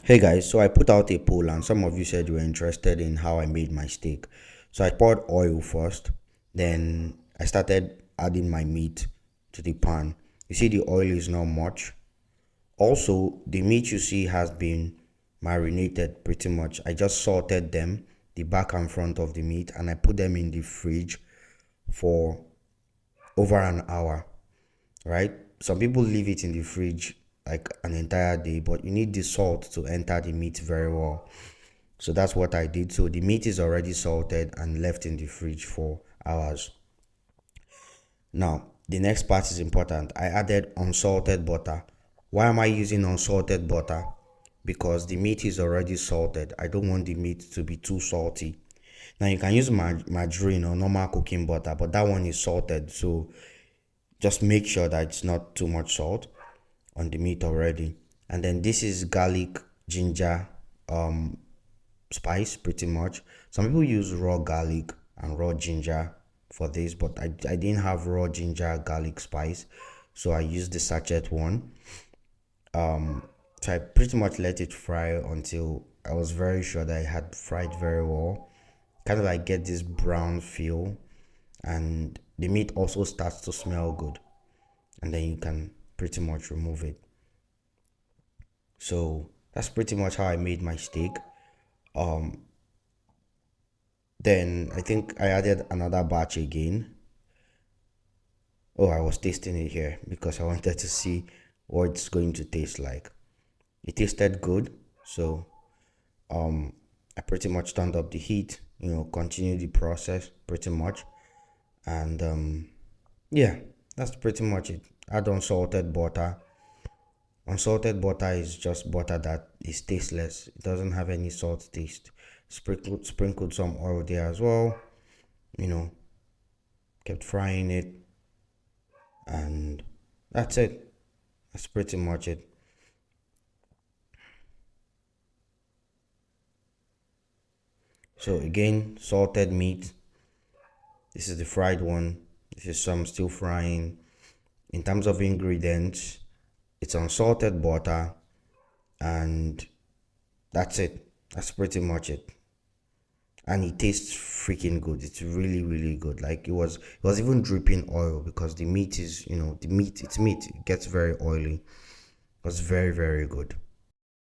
Hey guys, so I put out a poll and some of you said you were interested in how I made my steak. So I poured oil first, then I started adding my meat to the pan. You see, the oil is not much. Also, the meat you see has been marinated pretty much. I just salted them, the back and front of the meat, and I put them in the fridge for over an hour, right? Some people leave it in the fridge like an entire day, but you need the salt to enter the meat very well. So that's what I did. So the meat is already salted and left in the fridge for hours. Now, the next part is important. I added unsalted butter. Why am I using unsalted butter? Because the meat is already salted. I don't want the meat to be too salty. Now you can use margarine or normal cooking butter, but that one is salted. So just make sure that it's not too much salt on the meat already. And then this is garlic, ginger, um, spice pretty much. Some people use raw garlic and raw ginger for this, but I didn't have raw ginger garlic spice, so I used the sachet one. So I pretty much let it fry until I was very sure that it had fried very well. Kind of like get this brown feel, and the meat also starts to smell good, and then you can pretty much remove it. So that's pretty much how I made my steak. Then I think I added another batch again. Oh, I was tasting it here because I wanted to see what it's going to taste like. It tasted good, so I pretty much turned up the heat, continue the process pretty much. And yeah, that's pretty much it. Add unsalted butter. Unsalted butter is just butter that is tasteless. It doesn't have any salt taste. Sprinkled some oil there as well. You know, kept frying it, and that's it. That's pretty much it. So again, salted meat. This is the fried one. This is some still frying. In terms of ingredients, it's unsalted butter, and that's it. That's pretty much it. And it tastes freaking good. It's really, really good. Like it was even dripping oil because the meat is, the meat, it's meat. It gets very oily. It was very, very good.